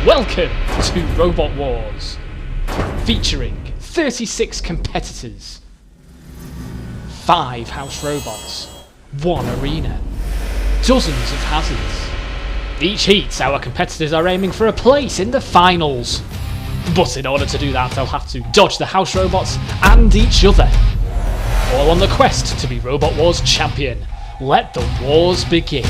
Welcome to Robot Wars, featuring 36 competitors, 5 house robots, 1 arena, dozens of hazards. Each heat, our competitors are aiming for a place in the finals. But in order to do that, they'll have to dodge the house robots and each other. All on the quest to be Robot Wars champion. Let the wars begin.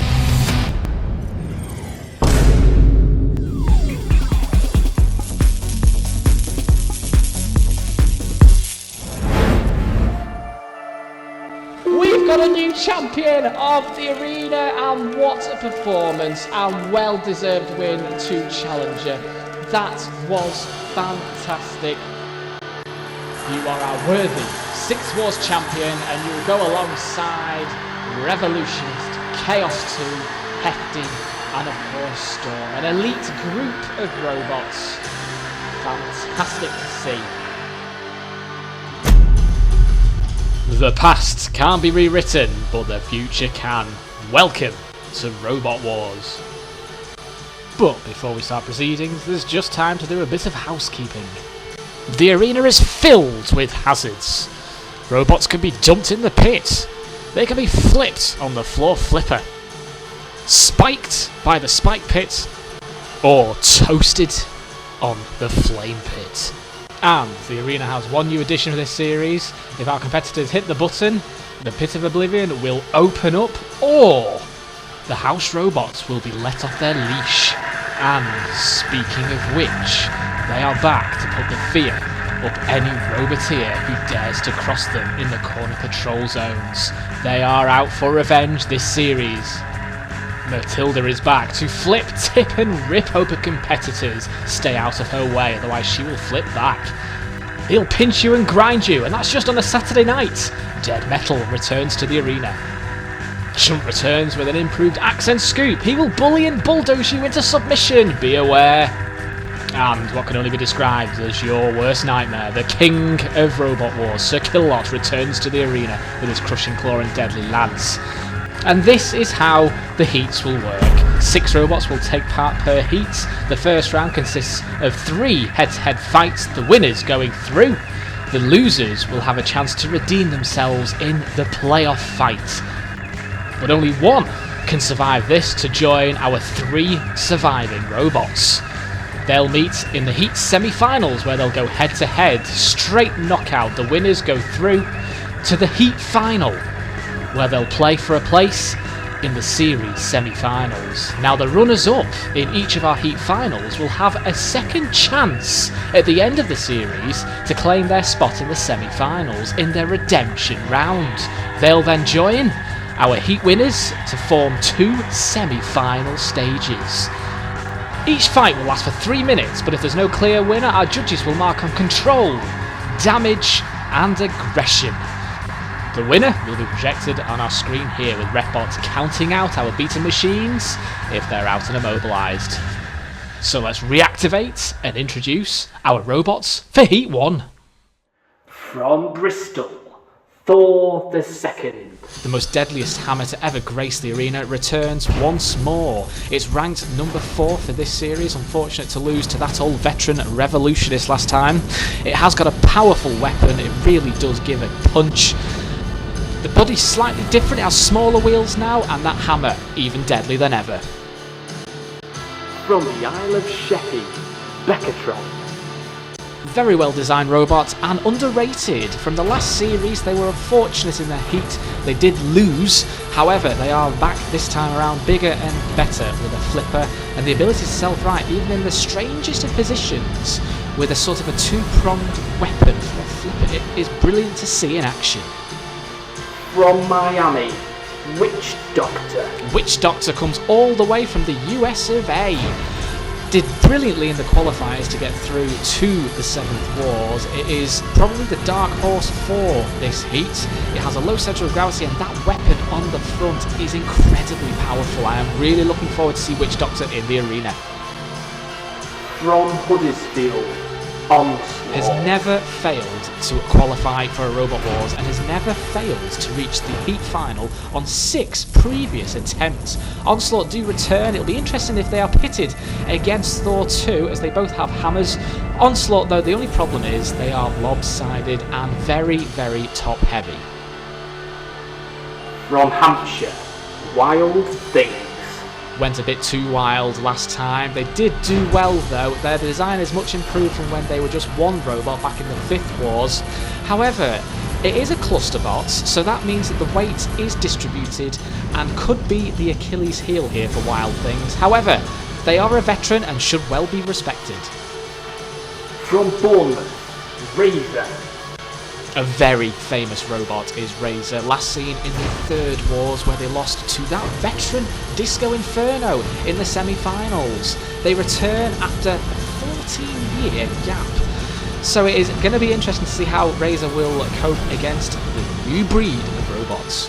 We've got a new champion of the arena, and what a performance, and well-deserved win to Challenger. That was fantastic. You are our worthy 6 Wars champion, and you'll go alongside Revolutionist, Chaos 2, Hefty, and of course Storm. An elite group of robots. Fantastic to see. The past can't be rewritten, but the future can. Welcome to Robot Wars. But before we start proceedings, there's just time to do a bit of housekeeping. The arena is filled with hazards. Robots can be dumped in the pit. They can be flipped on the floor flipper, spiked by the spike pit, or toasted on the flame pit. And the arena has one new addition of this series. If our competitors hit the button, the Pit of Oblivion will open up, or the house robots will be let off their leash. And speaking of which, they are back to put the fear up any roboteer who dares to cross them in the corner patrol zones. They are out for revenge this series. Matilda is back to flip, tip and rip over competitors. Stay out of her way, otherwise she will flip back. He'll pinch you and grind you, and that's just on a Saturday night. Dead Metal returns to the arena. Chump returns with an improved axe and scoop. He will bully and bulldoze you into submission. Be aware. And what can only be described as your worst nightmare, the king of Robot Wars, Sir Killalot, returns to the arena with his crushing claw and deadly lance. And this is how the heats will work. 6 robots will take part per heat. The first round consists of 3 head-to-head fights, the winners going through. The losers will have a chance to redeem themselves in the playoff fight. But only 1 can survive this to join our 3 surviving robots. They'll meet in the heat semi-finals, where they'll go head-to-head, straight knockout. The winners go through to the heat final, where they'll play for a place in the series semi-finals. Now the runners-up in each of our heat finals will have a second chance at the end of the series to claim their spot in the semi-finals in their redemption round. They'll then join our heat winners to form 2 semi-final stages. Each fight will last for 3 minutes, but if there's no clear winner, our judges will mark on control, damage and aggression. The winner will be projected on our screen here, with RefBots counting out our beaten machines if they're out and immobilised. So let's reactivate and introduce our robots for Heat 1. From Bristol, Thor the Second. The most deadliest hammer to ever grace the arena returns once more. It's ranked number 4 for this series, unfortunate to lose to that old veteran Revolutionist last time. It has got a powerful weapon, it really does give a punch. The body's slightly different, it has smaller wheels now, and that hammer even deadlier than ever. From the Isle of Sheppey, Beccatron. Very well designed robots and underrated. From the last series they were unfortunate in their heat, they did lose, however they are back this time around bigger and better with a flipper and the ability to self-right even in the strangest of positions with a sort of a 2-pronged weapon for a flipper. It is brilliant to see in action. From Miami, Witch Doctor. Witch Doctor comes all the way from the US of A. Did brilliantly in the qualifiers to get through to the 7th Wars. It is probably the dark horse for this heat. It has a low centre of gravity and that weapon on the front is incredibly powerful. I am really looking forward to see Witch Doctor in the arena. From Huddersfield, ONSLAUGHT. has never failed to qualify for a Robot Wars and has never failed to reach the Heat Final on 6 previous attempts. Onslaught do return. It'll be interesting if they are pitted against Thor 2, as they both have hammers. Onslaught, though, the only problem is they are lopsided and very, very top-heavy. From Hampshire, Wild Things. Went a bit too wild last time. They did do well though. Their design is much improved from when they were just one robot back in the 5th Wars. However, it is a Clusterbot, so that means that the weight is distributed and could be the Achilles heel here for Wild Things. However, they are a veteran and should well be respected. From Bournemouth, Razor. A very famous robot is Razor, last seen in the 3rd Wars where they lost to that veteran Disco Inferno in the semi-finals. They return after a 14-year gap. So it is going to be interesting to see how Razor will cope against the new breed of robots.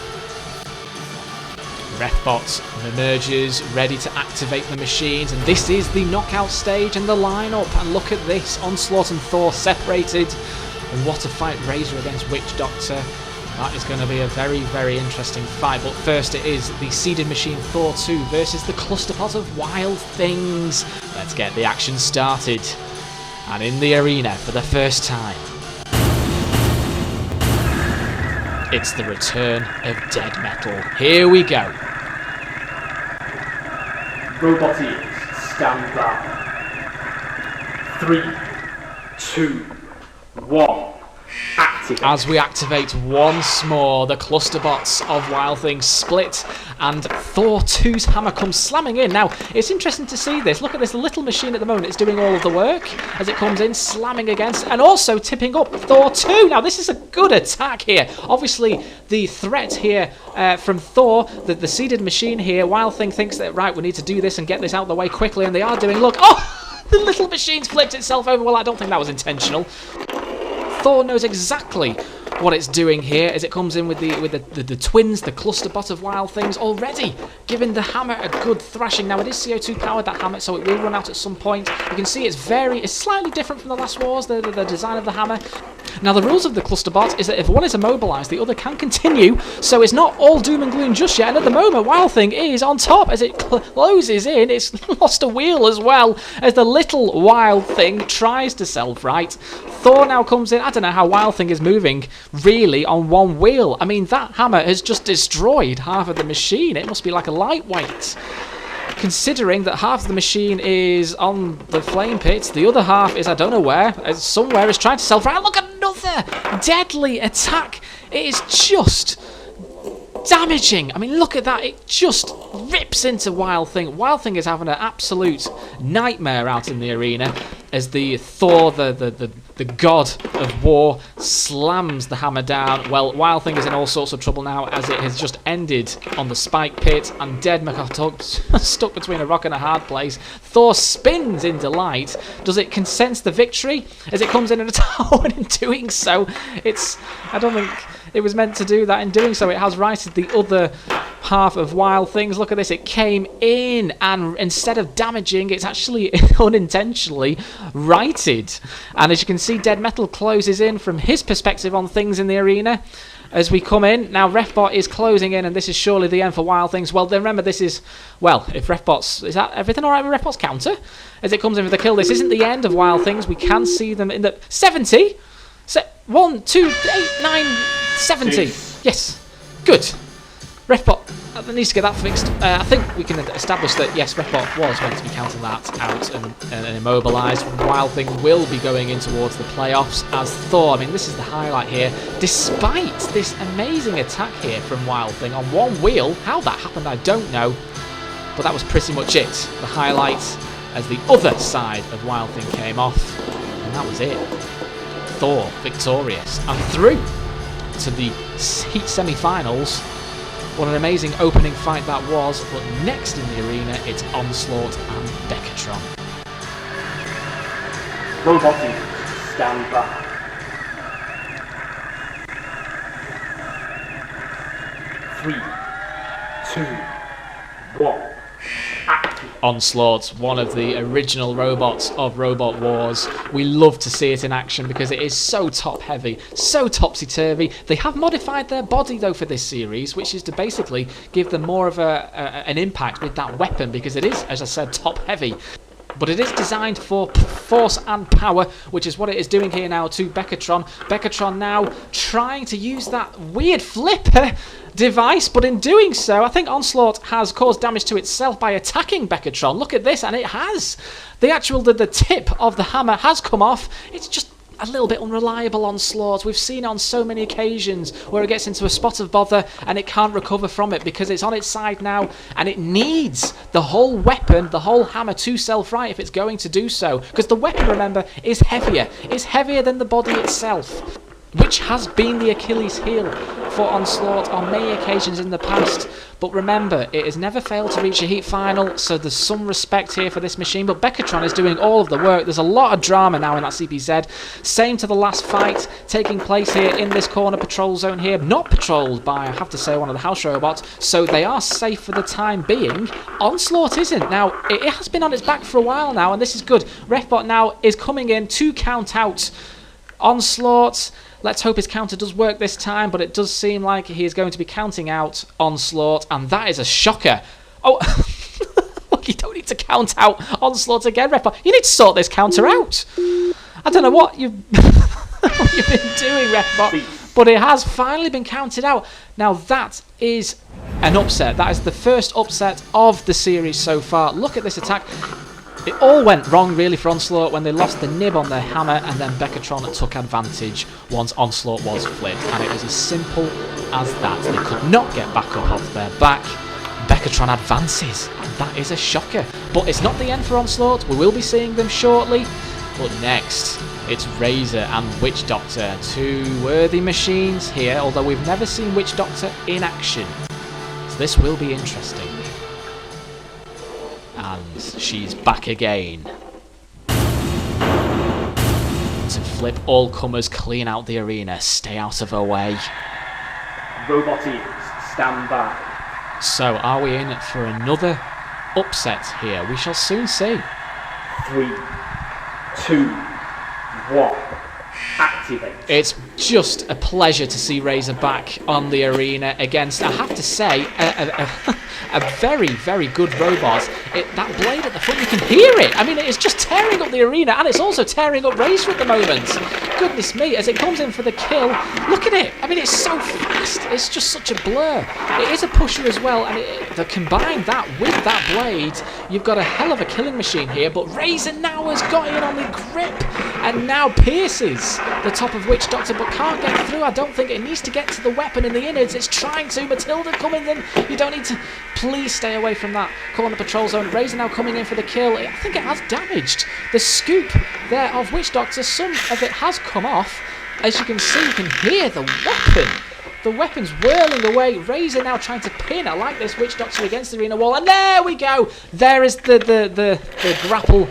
Refbot emerges, ready to activate the machines, and this is the knockout stage and the lineup. And look at this, Onslaught and Thor separated. And what a fight, Razor against Witch Doctor. That is going to be a very, very interesting fight. But first it is the seeded machine Thor 2 versus the Clusterpot of Wild Things. Let's get the action started. And in the arena for the first time, it's the return of Dead Metal. Here we go. Robot ears, stand by. 3, 2, 1. Activate. As we activate once more, the Clusterbots of Wild Things split, and Thor 2's hammer comes slamming in. Now, it's interesting to see this. Look at this little machine at the moment. It's doing all of the work as it comes in, slamming against, and also tipping up Thor 2. Now, this is a good attack here. Obviously, the threat here from Thor, the seeded machine here, Wild Thing thinks that, right, we need to do this and get this out of the way quickly, and they are doing, look, oh, the little machine's flipped itself over. Well, I don't think that was intentional. Thor knows exactly what it's doing here as it comes in with the twins, the Clusterbot of Wild Things, already giving the hammer a good thrashing. Now, it is CO2 powered, that hammer, so it will run out at some point. You can see it's slightly different from the last wars, the design of the hammer. Now, the rules of the Clusterbot is that if one is immobilised, the other can continue, so it's not all doom and gloom just yet. And at the moment, Wild Thing is on top as it closes in. It's lost a wheel as well as the little Wild Thing tries to self-right. Thor now comes in. I don't know how Wild Thing is moving really on one wheel. I mean, that hammer has just destroyed half of the machine. It must be like a lightweight. Considering that half of the machine is on the flame pit, the other half is, I don't know where, somewhere is trying to self-right. Look, another deadly attack. It is just damaging. I mean, look at that. It just rips into Wild Thing. Wild Thing is having an absolute nightmare out in the arena as the Thor, the god of war, slams the hammer down. Well, Wild Thing is in all sorts of trouble now as it has just ended on the spike pit, and Dead Metal stuck between a rock and a hard place. Thor spins in delight. Does it consense the victory as it comes in at a tower? And in doing so, I don't think it was meant to do that. In doing so, it has righted the other half of Wild Things. Look at this. It came in, and instead of damaging, it's actually unintentionally righted. And as you can see, Dead Metal closes in from his perspective on things in the arena as we come in. Now, Refbot is closing in, and this is surely the end for Wild Things. Well, then remember, this is, well, if Refbot's, is that everything all right with Refbot's counter? As it comes in for the kill, this isn't the end of Wild Things. We can see them in the 70. 1, 2, 8, 9, 70. Yes. Good. Refbot needs to get that fixed. I think we can establish that, yes, Refbot was meant to be counting that out and immobilised. Wild Thing will be going in towards the playoffs as Thor. I mean, this is the highlight here. Despite this amazing attack here from Wild Thing on one wheel, how that happened, I don't know. But that was pretty much it. The highlight as the other side of Wild Thing came off. And that was it. Thor victorious and through to the Heat semi-finals. What an amazing opening fight that was, but next in the arena it's Onslaught and Decatron. Roboting, stand by. 3, 2, 1, activate. Onslaught, one of the original robots of Robot Wars. We love to see it in action because it is so top heavy, so topsy-turvy. They have modified their body though for this series, which is to basically give them more of an impact with that weapon, because it is, as I said, top heavy. But it is designed for force and power, which is what it is doing here now to Beckatron. Beckatron now trying to use that weird flipper device, but in doing so, I think Onslaught has caused damage to itself by attacking Beckatron. Look at this, and it has. The tip of the hammer has come off. It's just a little bit unreliable, Onslaught. We've seen it on so many occasions where it gets into a spot of bother and it can't recover from it because it's on its side now, and it needs the whole weapon, the whole hammer, to self-right if it's going to do so. Because the weapon, remember, is heavier. It's heavier than the body itself, which has been the Achilles heel for Onslaught on many occasions in the past. But remember, it has never failed to reach a heat final, so there's some respect here for this machine. But Beckatron is doing all of the work. There's a lot of drama now in that CPZ. Same to the last fight taking place here in this corner patrol zone here. Not patrolled by, I have to say, one of the house robots, so they are safe for the time being. Onslaught isn't. Now, it has been on its back for a while now, and this is good. Refbot now is coming in to count out Onslaught. Let's hope his counter does work this time, but it does seem like he is going to be counting out Onslaught, and that is a shocker. Oh, look, you don't need to count out Onslaught again, Refbot. You need to sort this counter out. I don't know what you've, what you've been doing, Refbot, but it has finally been counted out. Now, that is an upset. That is the first upset of the series so far. Look at this attack. It all went wrong, really, for Onslaught when they lost the nib on their hammer, and then Beckatron took advantage once Onslaught was flipped. And it was as simple as that. They could not get back up off their back. Beckatron advances, and that is a shocker. But it's not the end for Onslaught. We will be seeing them shortly. But next, it's Razor and Witch Doctor. Two worthy machines here, although we've never seen Witch Doctor in action. So this will be interesting. And she's back again to flip all comers clean out the arena. Stay out of her way. Robot teams, stand by. So, are we in for another upset here? We shall soon see. 3, 2, 1. Activate. It's just a pleasure to see Razor back on the arena against, I have to say, a very, very good robot. That blade at the front, you can hear it. I mean, it is just tearing up the arena, and it's also tearing up Razor at the moment. Goodness me, as it comes in for the kill, look at it. I mean, it's so fast. It's just such a blur. It is a pusher as well, and to combine that with that blade, you've got a hell of a killing machine here. But Razor now has got in on the grip, and now pierces the top of Witch Doctor, but can't get through. I don't think it needs to get to the weapon in the innards. It's trying to. Matilda coming in. You don't need to. Please stay away from that corner patrol zone. Razor now coming in for the kill. I think it has damaged the scoop there of Witch Doctor. Some of it has come off. As you can see, you can hear the weapon. The weapon's whirling away. Razor now trying to pin. I like this Witch Doctor against the arena wall. And there we go. There is the grapple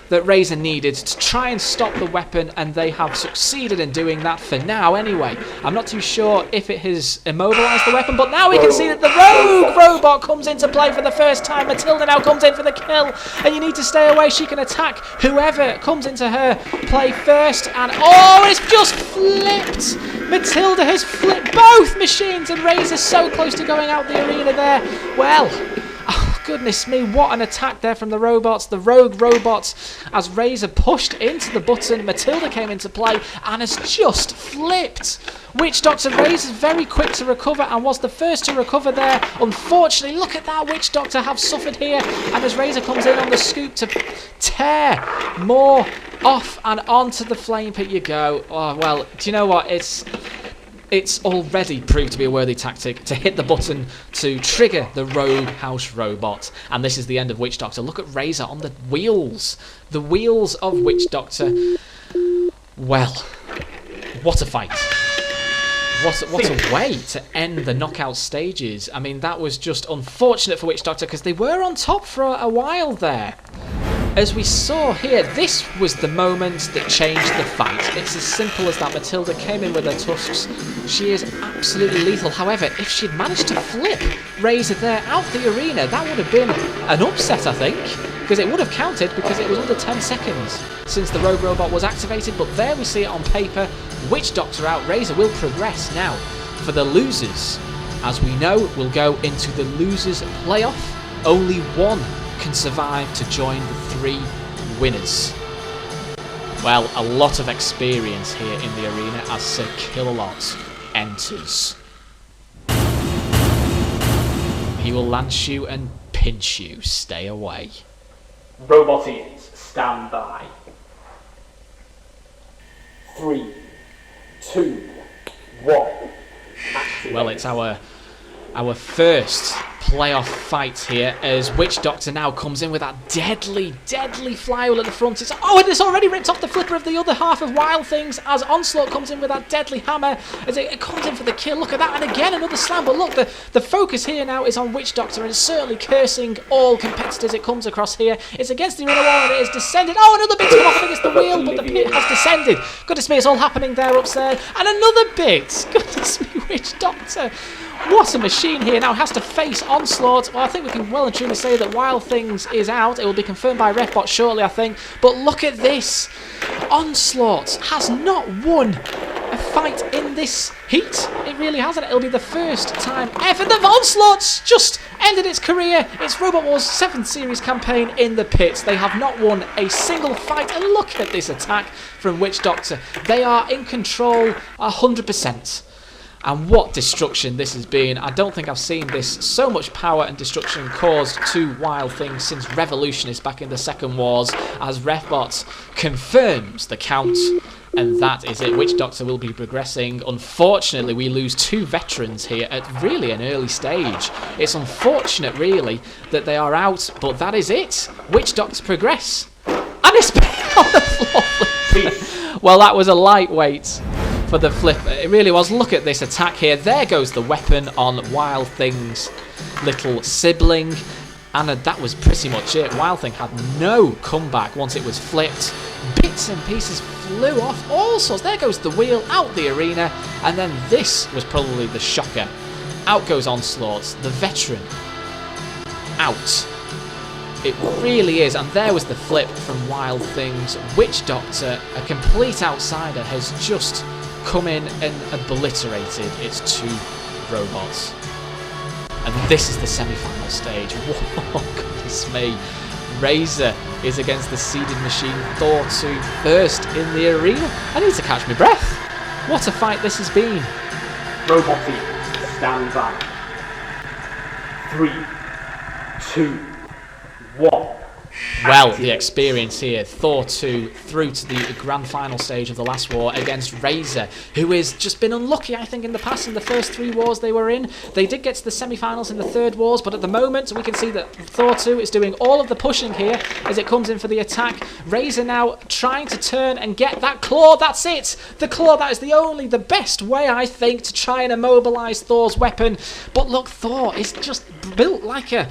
that Razor needed to try and stop the weapon, and they have succeeded in doing that for now anyway. I'm not too sure if it has immobilised the weapon, but now we can see that the rogue robot comes into play for the first time. Matilda now comes in for the kill, and you need to stay away. She can attack whoever comes into her play first, and oh, it's just flipped! Matilda has flipped both machines, and Razor's so close to going out the arena there. Well, goodness me, what an attack there from the robots, the rogue robots, as Razor pushed into the button. Matilda came into play and has just flipped. Witch Doctor Razor's very quick to recover and was the first to recover there. Unfortunately, look at that, Witch Doctor have suffered here, and as Razor comes in on the scoop to tear more off and onto the flame pit you go. Oh, well, do you know what? It's already proved to be a worthy tactic to hit the button to trigger the rogue house robot. And this is the end of Witch Doctor. Look at Razor on the wheels. The wheels of Witch Doctor. Well, what a fight. What a way to end the knockout stages. I mean, that was just unfortunate for Witch Doctor because they were on top for a while there. as we saw here, this was the moment that changed the fight. It's as simple as that. Matilda came in with her tusks. She is absolutely lethal. However, if she'd managed to flip Razor there out the arena, that would have been an upset, I think, because it would have counted because it was under 10 seconds since the Rogue Robot was activated. But there we see it on paper. Witch Doctor out. Razor will progress now for the losers. As we know, we'll go into the losers playoff. Only one can survive to join the 3 winners. Well, a lot of experience here in the arena as Sir Killalot enters. He will lance you and pinch you. Stay away. Robotians, stand by. 3, 2, 1. Activate. Well, it's our first playoff fight here as Witch Doctor now comes in with that deadly flywheel at the front. And it's already ripped off the flipper of the other half of Wild Things as Onslaught comes in with that deadly hammer as it comes in for the kill. Look at that, and again another slam. But look, the focus here now is on Witch Doctor and certainly cursing all competitors it comes across here. It's against the arena wall and it has descended. Oh, another bit's come off against the wheel, but the pit has descended. Goodness me, it's all happening there upstairs. And another bit. Goodness me, Witch Doctor. What a machine here now has to face Onslaught. Well, I think we can well and truly say that Wild Things is out. It will be confirmed by RefBot shortly, I think. But look at this. Onslaught has not won a fight in this heat. It really hasn't. It'll be the first time ever that Onslaught's just ended its career. It's Robot Wars 7th Series campaign in the pits. They have not won a single fight. And look at this attack from Witch Doctor. They are in control 100%. And what destruction this has been. I don't think I've seen this. So much power and destruction caused to Wild Things since Revolutionists back in the Second Wars, as RefBot confirms the count. And that is it. Witch Doctor will be progressing. Unfortunately, we lose 2 veterans here at really an early stage. It's unfortunate, really, that they are out, but that is it. Witch Doctor progress. And it's been on the floor. Well, that was a lightweight for the flip. It really was. Look at this attack here. There goes the weapon on Wild Thing's little sibling. And that was pretty much it. Wild Thing had no comeback once it was flipped. Bits and pieces flew off. All sorts. There goes the wheel out the arena. And then this was probably the shocker. Out goes Onslaught, the veteran. Out. It really is. And there was the flip from Wild Things. Witch Doctor, a complete outsider, has just come in and obliterated its 2 robots. And this is the semi-final stage. Whoa, goodness me. Razor is against the seeded machine Thor 2 first in the arena. I need to catch my breath. What a fight this has been. Robot team, stand by. 3, 2, 1. Well, the experience here, Thor 2 through to the grand final stage of the last war against Razor, who has just been unlucky, I think, in the past in the first 3 wars they were in. They did get to the semi-finals in the 3rd wars, but at the moment we can see that Thor 2 is doing all of the pushing here as it comes in for the attack. Razor now trying to turn and get that claw. That's it! The claw, that is the best way, I think, to try and immobilise Thor's weapon. But look, Thor is just built like a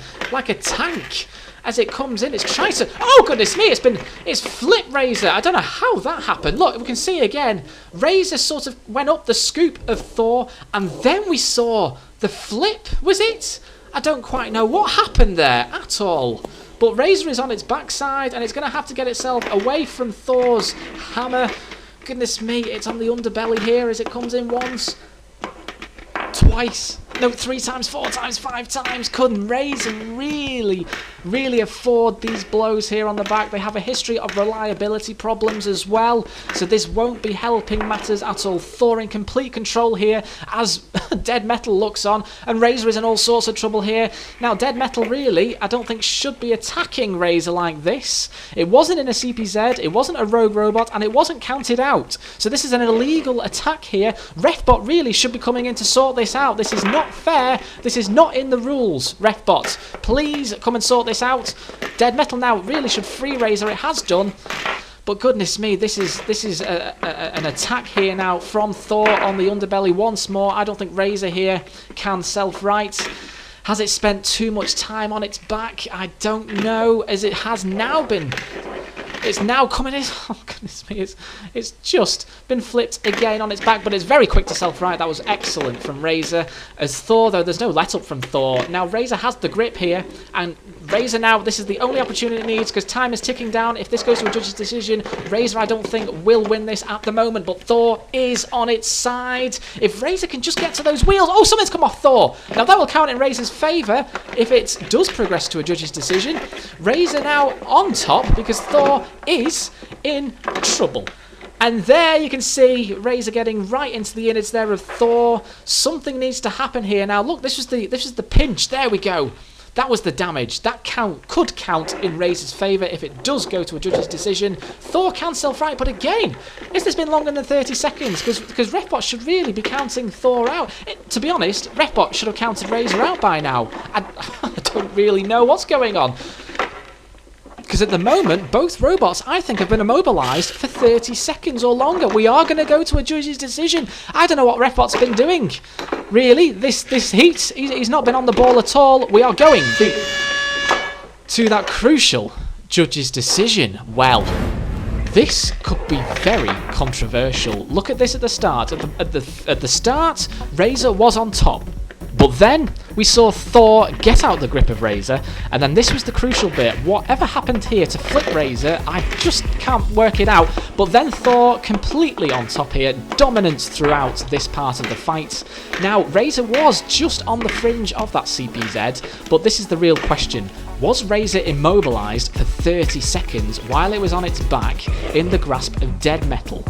tank. As it comes in, it's trying to... Oh, goodness me, it's flip Razor. I don't know how that happened. Look, we can see again, Razor sort of went up the scoop of Thor, and then we saw the flip, was it? I don't quite know what happened there at all. But Razor is on its backside, and it's going to have to get itself away from Thor's hammer. Goodness me, it's on the underbelly here as it comes in once, twice. No, 3 times, 4 times, 5 times. Couldn't Razor really afford these blows here on the back. They have a history of reliability problems as well, so this won't be helping matters at all. Thor in complete control here as Dead Metal looks on, and Razor is in all sorts of trouble here. Now, Dead Metal really, I don't think should be attacking Razor like this. It wasn't in a CPZ, it wasn't a rogue robot, and it wasn't counted out. So this is an illegal attack here. RefBot really should be coming in to sort this out. This is not fair. This is not in the rules. RefBot, please come and sort this out. Dead Metal now really should free Razor. It has done. But goodness me, this is an attack here now from Thor on the underbelly once more. I don't think Razor here can self-right. Has it spent too much time on its back? I don't know, as it has now been. It's now coming in. Oh, goodness me. It's just been flipped again on its back, but it's very quick to self-right. That was excellent from Razor. As Thor, though, there's no let-up from Thor. Now, Razor has the grip here, and Razor now, this is the only opportunity it needs, because time is ticking down. If this goes to a judge's decision, Razor, I don't think, will win this at the moment, but Thor is on its side. If Razor can just get to those wheels... Oh, something's come off Thor. Now, that will count in Razor's favour if it does progress to a judge's decision. Razor now on top, because Thor is in trouble. And there you can see Razor getting right into the innards there of Thor. Something needs to happen here. Now look, this was the pinch. There we go. That was the damage. That could count in Razor's favour if it does go to a judge's decision. Thor can self-right, but again, has this been longer than 30 seconds? Because RefBot should really be counting Thor out. To be honest, RefBot should have counted Razor out by now. I don't really know what's going on. Because at the moment, both robots, I think, have been immobilised for 30 seconds or longer. We are going to go to a judge's decision. I don't know what RefBot's been doing. Really, this heat, he's not been on the ball at all. We are going to that crucial judge's decision. Well, this could be very controversial. Look at this at the start. At the start, Razor was on top. But then we saw Thor get out the grip of Razor, and then this was the crucial bit. Whatever happened here to flip Razor, I just can't work it out. But then Thor completely on top here, dominance throughout this part of the fight. Now, Razor was just on the fringe of that CPZ, but this is the real question. Was Razor immobilised for 30 seconds while it was on its back in the grasp of dead metal?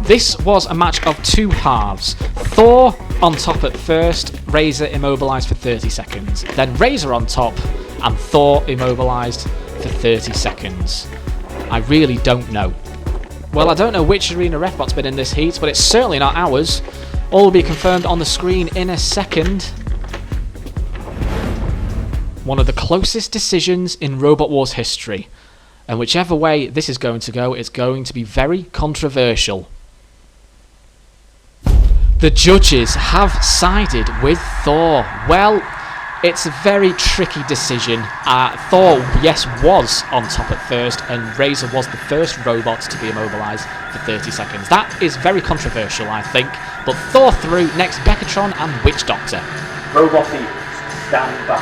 This was a match of two halves. Thor on top at first, Razor immobilised for 30 seconds. Then Razor on top, and Thor immobilised for 30 seconds. I really don't know. Well, I don't know which arena RefBot's been in this heat, but it's certainly not ours. All will be confirmed on the screen in a second. One of the closest decisions in Robot Wars history. And whichever way this is going to go, it's going to be very controversial. The judges have sided with Thor. Well, it's a very tricky decision. Thor, yes, was on top at first, and Razor was the first robot to be immobilised for 30 seconds. That is very controversial, I think. But Thor through, next Beckatron and Witch Doctor. Robot teams, stand by.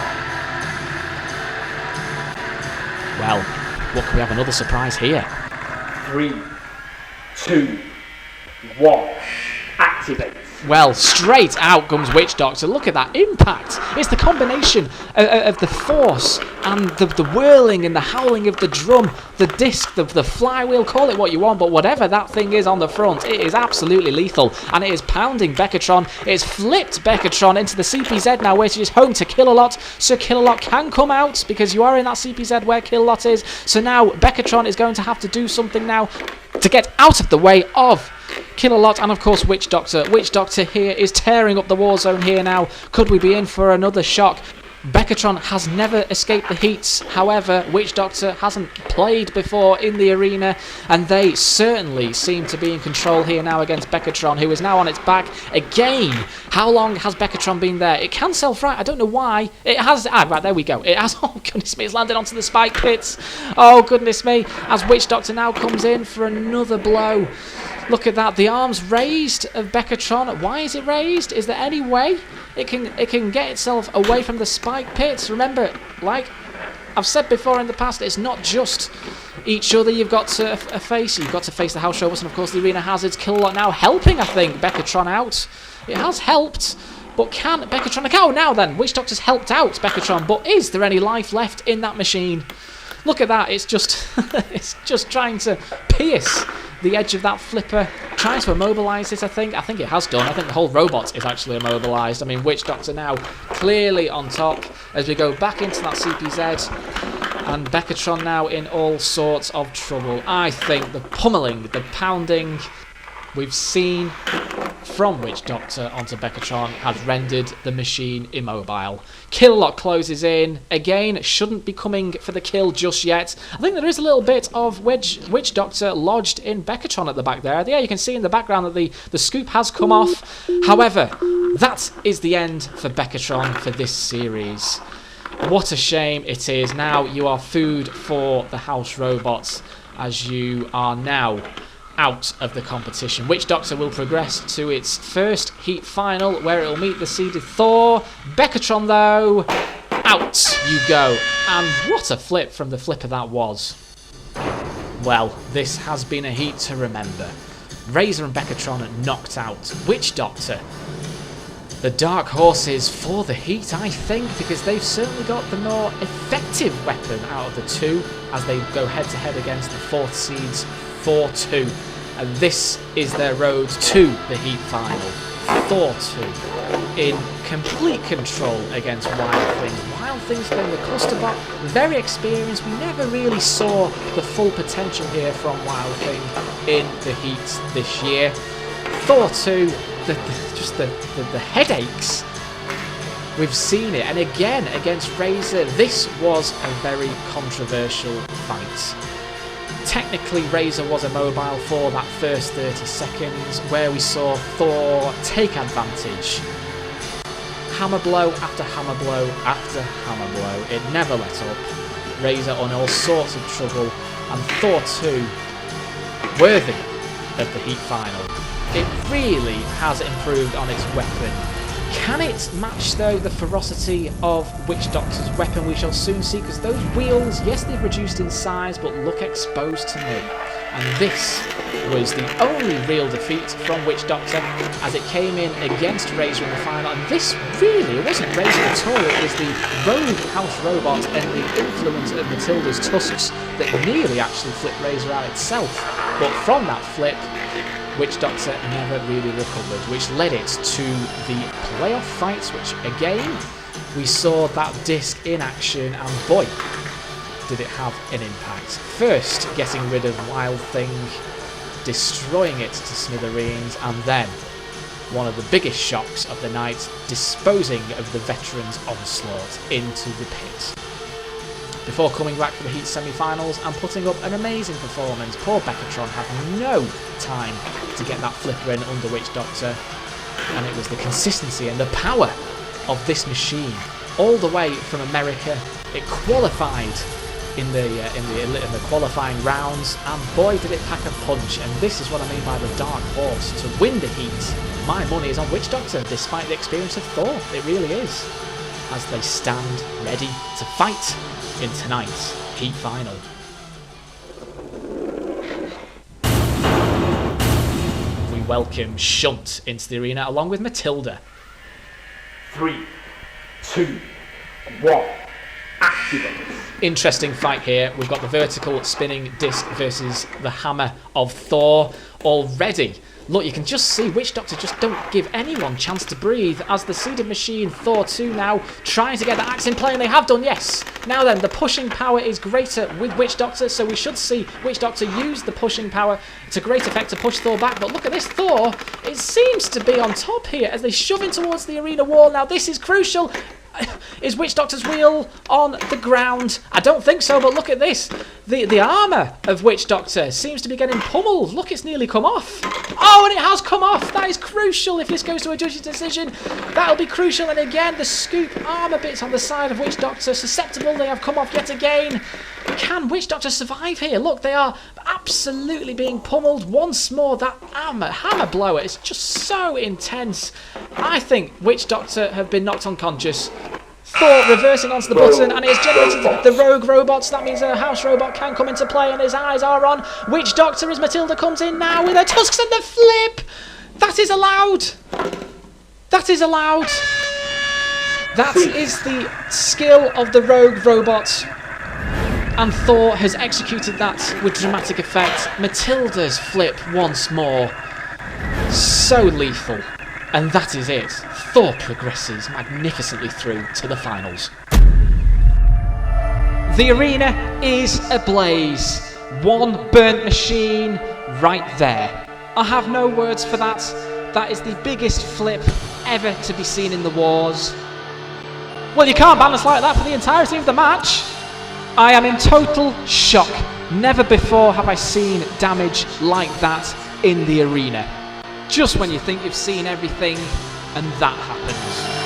Well, what could we have another surprise here? 3, 2, 1, activate. Well, straight out comes Witch Doctor. Look at that impact. It's the combination of the force and the whirling and the howling of the drum, the disc, the flywheel, call it what you want, but whatever that thing is on the front, it is absolutely lethal. And it is pounding Beckatron. It's flipped Beckatron into the CPZ now, which is home to Killalot. So Killalot can come out because you are in that CPZ where Killalot is. So now Beckatron is going to have to do something now to get out of the way of Killalot and of course Witch Doctor. Witch Doctor here is tearing up the war zone here now. Could we be in for another shock? Beckatron has never escaped the heats. However, Witch Doctor hasn't played before in the arena, and they certainly seem to be in control here now against Beckatron, who is now on its back again. How long has Beckatron been there? It can self-right. I don't know why. It has... right, there we go. It has... Oh, goodness me. It's landed onto the spike pits. Oh, goodness me. As Witch Doctor now comes in for another blow. Look at that, the arms raised of Beckatron. Why is it raised? Is there any way it can get itself away from the spike pits? Remember, like I've said before in the past, it's not just each other you've got to face. You've got to face the house robots and of course the arena hazards. Killalot now helping, I think, Beckatron out. It has helped, but can Beckatron... Oh, now then, Witch Doctor's helped out Beckatron, but is there any life left in that machine? Look at that, it's just it's just trying to pierce the edge of that flipper, trying to immobilise it, I think. I think it has done. I think the whole robot is actually immobilised. I mean, Witch Doctor now clearly on top as we go back into that CPZ. And Beckatron now in all sorts of trouble. I think the pummeling, the pounding we've seen from Witch Doctor onto Beckatron has rendered the machine immobile. Killalot closes in. Again, shouldn't be coming for the kill just yet. I think there is a little bit of Witch Doctor lodged in Beckatron at the back there. Yeah, you can see in the background that the scoop has come off. However, that is the end for Bekatron for this series. What a shame it is. Now you are food for the house robots, as you are now out of the competition. Witch Doctor will progress to its first heat final, where it will meet the seeded Thor. Bekatron, though, out you go. And what a flip from the flipper that was. Well, this has been a heat to remember. Razor and Bekatron knocked out. Witch Doctor, the dark horses for the heat, I think, because they've certainly got the more effective weapon out of the two as they go head-to-head against the 4th seeds 4-2. And this is their road to the heat final. Thor 2 in complete control against Wild Thing. Wild Thing's playing the Clusterbot, very experienced. We never really saw the full potential here from Wild Thing in the heat this year. Thor 2, just the headaches. We've seen it, and again against Razor, this was a very controversial fight. Technically, Razor was immobile for that first 30 seconds, where we saw Thor take advantage. Hammer blow after hammer blow after hammer blow. It never let up. Razor on all sorts of trouble, and Thor 2 worthy of the heat final. It really has improved on its weapon. Can it match, though, the ferocity of Witch Doctor's weapon? We shall soon see, because those wheels, yes, they've reduced in size, but look exposed to me. And this was the only real defeat from Witch Doctor, as it came in against Razor in the final. And this really, it wasn't Razor at all, it was the rogue house robot and the influence of Matilda's tusks that nearly actually flipped Razor out itself. But from that flip, Witch Doctor never really recovered, which led it to the playoff fights, which again, we saw that disc in action, and boy, did it have an impact. First, getting rid of Wild Thing, destroying it to smithereens, and then, one of the biggest shocks of the night, disposing of the veterans' onslaught into the pit. Before coming back for the heat semi-finals and putting up an amazing performance, poor Bekatron had no time to get that flipper in under Witch Doctor, and it was the consistency and the power of this machine all the way from America. It qualified in the qualifying rounds, and boy did it pack a punch. And this is what I mean by the dark horse to win the heat. My money is on Witch Doctor, despite the experience of Thor. It really is, as they stand ready to fight in tonight's heat final. We welcome Shunt into the arena along with Matilda. 3, 2, 1, activate. Interesting fight here. We've got the vertical spinning disc versus the hammer of Thor already. Look, you can just see Witch Doctor just don't give anyone chance to breathe, as the seeded machine, Thor 2, now trying to get the axe in play, and they have done, yes. Now then, the pushing power is greater with Witch Doctor, so we should see Witch Doctor use the pushing power to great effect to push Thor back. But look at this Thor, it seems to be on top here as they shove in towards the arena wall. Now this is crucial. Is Witch Doctor's wheel on the ground? I don't think so, but look at this. The armour of Witch Doctor seems to be getting pummeled. Look, it's nearly come off. Oh, and it has come off. That is crucial if this goes to a judge's decision. That'll be crucial. And again, the scoop armour bits on the side of Witch Doctor, susceptible. They have come off yet again. Can Witch Doctor survive here? Look, they are absolutely being pummeled. Once more, that hammer blower is just so intense. I think Witch Doctor have been knocked unconscious. Thor reversing onto the button, and it has generated the rogue robots. That means a house robot can come into play, and his eyes are on Witch Doctor as Matilda comes in now with her tusks and the flip. That is allowed. That is allowed. That is the skill of the rogue robot. And Thor has executed that with dramatic effect. Matilda's flip once more. So lethal. And that is it. Thor progresses magnificently through to the finals. The arena is ablaze. One burnt machine right there. I have no words for that. That is the biggest flip ever to be seen in the wars. Well, you can't balance like that for the entirety of the match. I am in total shock. Never before have I seen damage like that in the arena. Just when you think you've seen everything, And that happens.